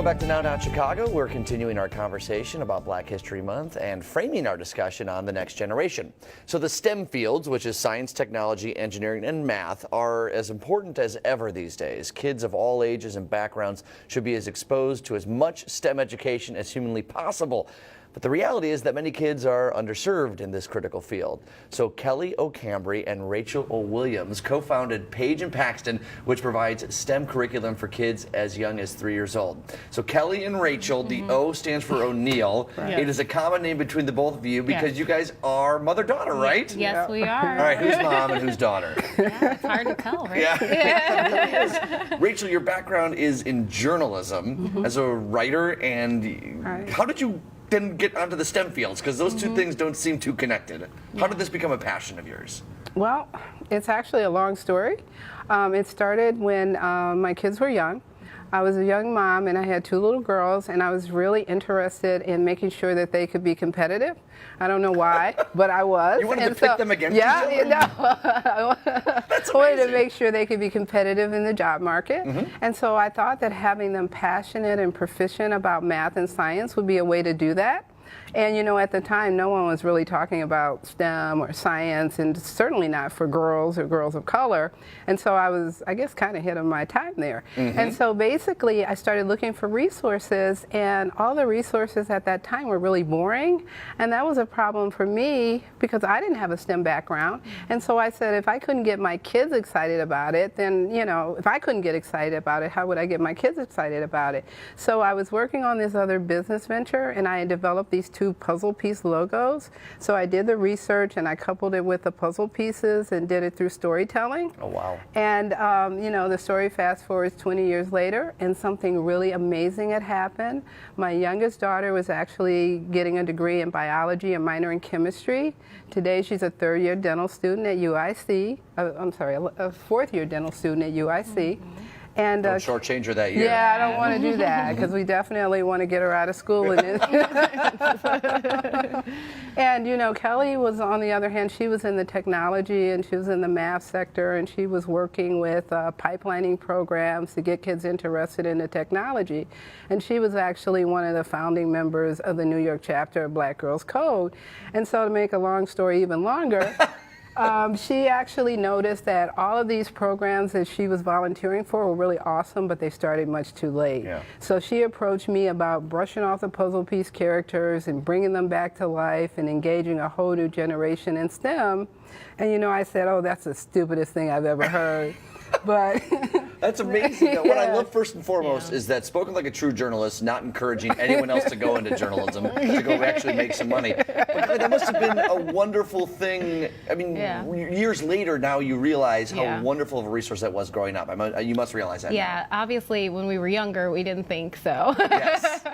Welcome back to Now Down Chicago. We're continuing our conversation about Black History Month and framing our discussion on the next generation. So the STEM fields, which is science, technology, engineering, and math, are as important as ever these days. Kids of all ages and backgrounds should be as exposed to as much STEM education as humanly possible. But the reality is that many kids are underserved in this critical field. So Kelley Cambry and Rachel Williams co-founded Paige and Paxton, which provides STEM curriculum for kids as young as 3 years old. So Kelley and Rachel, the O stands for O'Neill. Right. It is a common name between the both of you because you guys are mother-daughter, right? Yes, we are. All right, who's mom and who's daughter? Yeah, it's hard to tell, right? Yeah. Rachel, your background is in journalism as a writer, and how did you then get onto the STEM fields? Because those two things don't seem too connected. How did this become a passion of yours? Well, it's actually a long story. It started when my kids were young. I was a young mom and I had 2 little girls, and I was really interested in making sure that they could be competitive. I don't know why, but I was. You wanted to pit them against each other? I wanted to make sure they could be competitive in the job market. And so I thought that having them passionate and proficient about math and science would be a way to do that. And you know, at the time, no one was really talking about STEM or science, and certainly not for girls or girls of color. And so I was, I guess, kind of ahead of my time there. And so basically, I started looking for resources, and all the resources at that time were really boring. And that was a problem for me because I didn't have a STEM background. And so I said, if I couldn't get my kids excited about it, then, you know, if I couldn't get excited about it, how would I get my kids excited about it? So I was working on this other business venture, and I developed these 2 puzzle piece logos. So I did the research and I coupled it with the puzzle pieces and did it through storytelling. Oh, wow. And, you know, the story fast forwards 20 years later, and something really amazing had happened. My youngest daughter was actually getting a degree in biology and minor in chemistry. Today she's a 3rd-year dental student at UIC. I'm sorry, a 4th-year dental student at UIC. And don't shortchange her that year. Yeah, I don't want to do that because we definitely want to get her out of school. And you know, Kelley was, on the other hand, she was in the technology and she was in the math sector, and she was working with pipelining programs to get kids interested in the technology. And she was actually one of the founding members of the New York chapter of Black Girls Code. And so to make a long story even longer, she actually noticed that all of these programs that she was volunteering for were really awesome, but they started much too late. So she approached me about brushing off the puzzle piece characters and bringing them back to life and engaging a whole new generation in STEM. And you know, I said, oh, that's the stupidest thing I've ever heard. But that's amazing. What I love first and foremost is that, spoken like a true journalist, not encouraging anyone else to go into journalism, to go actually make some money. But that must have been a wonderful thing. I mean, years later now you realize how wonderful of a resource that was growing up. You must realize that now. Obviously when we were younger we didn't think so. Yes.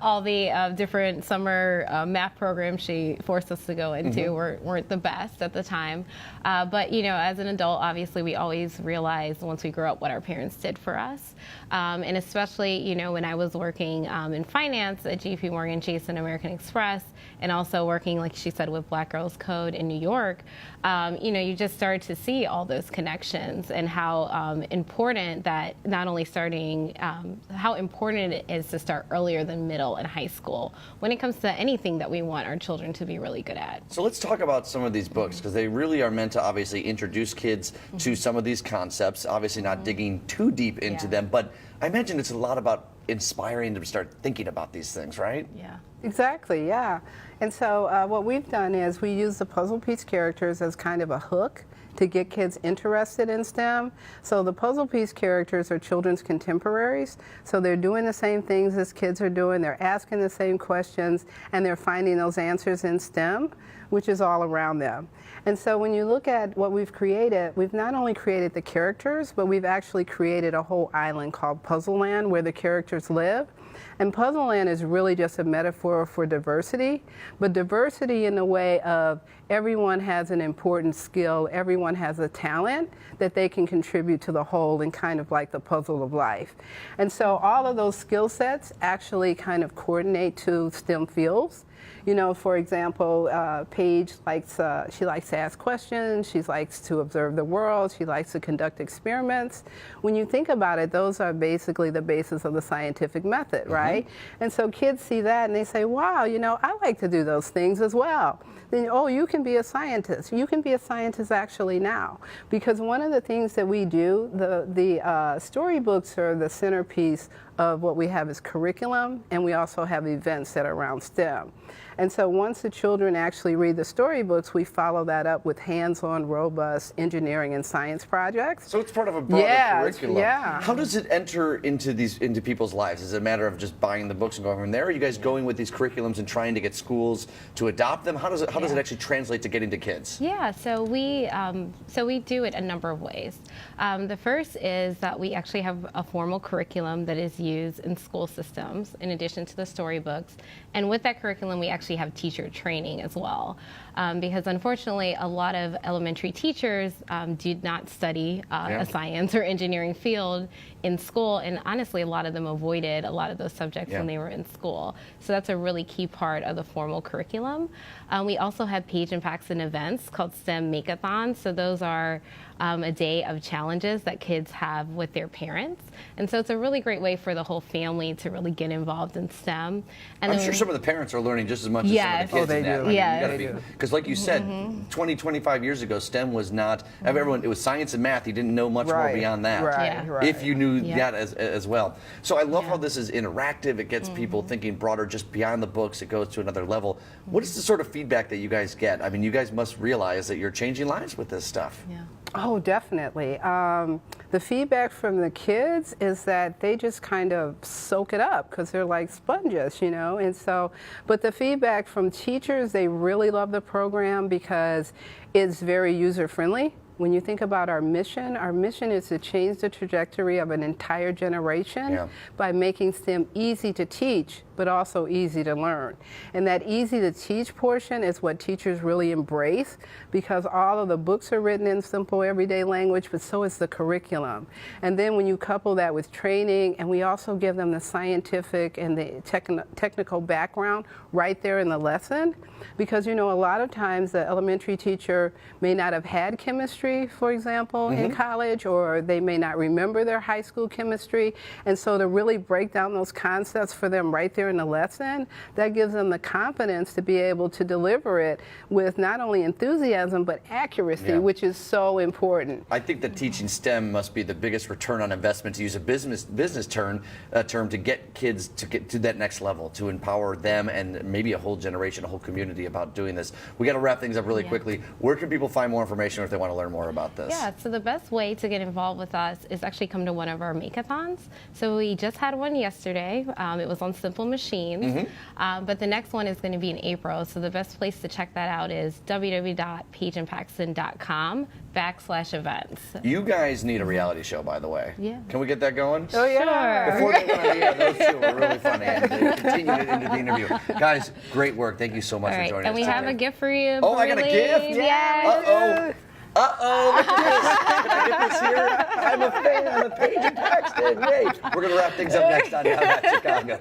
All the different summer math programs she forced us to go into weren't the best at the time. But you know, as an adult, obviously we always realize once we grew up what our parents did for us. And especially, you know, when I was working in finance at JP Morgan Chase and American Express, and also working, like she said, with Black Girls Code in New York, you know, you just start to see all those connections and how important that not only starting, how important it is to start earlier than middle and high school when it comes to anything that we want our children to be really good at. So let's talk about some of these books, because they really are meant to obviously introduce kids to some of these concepts, obviously not digging too deep into them, but I imagine it's a lot about inspiring them to start thinking about these things, right? Yeah. Exactly, yeah. And so what we've done is we use the puzzle piece characters as kind of a hook to get kids interested in STEM. So the puzzle piece characters are children's contemporaries. So they're doing the same things as kids are doing. They're asking the same questions, and they're finding those answers in STEM, which is all around them. And so when you look at what we've created, we've not only created the characters, but we've actually created a whole island called Puzzle Land where the characters live. And Puzzle Land is really just a metaphor for diversity, but diversity in the way of everyone has an important skill, everyone has a talent that they can contribute to the whole, and kind of like the puzzle of life. And so all of those skill sets actually kind of coordinate to STEM fields. You know, for example, Paige she likes to ask questions, she likes to observe the world, she likes to conduct experiments. When you think about it, those are basically the basis of the scientific method, right? And so kids see that and they say, wow, you know, I like to do those things as well. Then, oh, you can be a scientist. You can be a scientist actually now. Because one of the things that we do, the storybooks are the centerpiece of what we have as curriculum, and we also have events that are around STEM. And so once the children actually read the storybooks, we follow that up with hands-on, robust engineering and science projects. So it's part of a broader curriculum. Yeah. How does it enter into people's lives? Is it a matter of just buying the books and going from there? Or are you guys going with these curriculums and trying to get schools to adopt them? How does it actually translate to getting to kids? Yeah, so we do it a number of ways. The first is that we actually have a formal curriculum that is used in school systems in addition to the storybooks. And with that curriculum, we actually have teacher training as well. Because unfortunately, a lot of elementary teachers did not study a science or engineering field in school. And honestly, a lot of them avoided a lot of those subjects when they were in school. So that's a really key part of the formal curriculum. We also have Paige and Paxton events called STEM Make-a-thons. So those are a day of challenges that kids have with their parents. And so it's a really great way for the whole family to really get involved in STEM. And I'm sure some of the parents are learning just as much as some of the kids in that. They do. Because like you said, 20, 25 years ago, STEM was not, everyone, it was science and math. You didn't know much more beyond that. If you knew that as well. So I love how this is interactive. It gets people thinking broader, just beyond the books. It goes to another level. What is the sort of feedback that you guys get? I mean, you guys must realize that you're changing lives with this stuff. Yeah. Oh, definitely. The feedback from the kids is that they just kind of soak it up because they're like sponges, you know. And so, but the feedback from teachers, they really love the program because it's very user-friendly. When you think about our mission is to change the trajectory of an entire generation by making STEM easy to teach, but also easy to learn. And that easy to teach portion is what teachers really embrace because all of the books are written in simple everyday language, but so is the curriculum. And then when you couple that with training, and we also give them the scientific and the technical background right there in the lesson, because you know a lot of times the elementary teacher may not have had chemistry, for example, in college, or they may not remember their high school chemistry. And so to really break down those concepts for them right there in the lesson, that gives them the confidence to be able to deliver it with not only enthusiasm, but accuracy, which is so important. I think that teaching STEM must be the biggest return on investment, to use a business term to get kids to get to that next level, to empower them and maybe a whole generation, a whole community about doing this. We got to wrap things up really quickly. Where can people find more information if they want to learn more about this? Yeah, so the best way to get involved with us is actually come to one of our make-a-thons. So we just had one yesterday. It was on simple machines, but the next one is going to be in April. So the best place to check that out is www.paigeandpaxton.com/events. You guys need a reality show, by the way. Yeah. Can we get that going? Oh, yeah. Before they went on the air, those two were really funny, and they continued it into the interview. Guys, great work. Thank you so much for joining us. And we have a gift for you. Oh, I got a gift? Yes. Uh-oh, look at this. Can I get this here? I'm a fan of Paige and Paxton. Yay. We're going to wrap things up next on Now That's Chicago.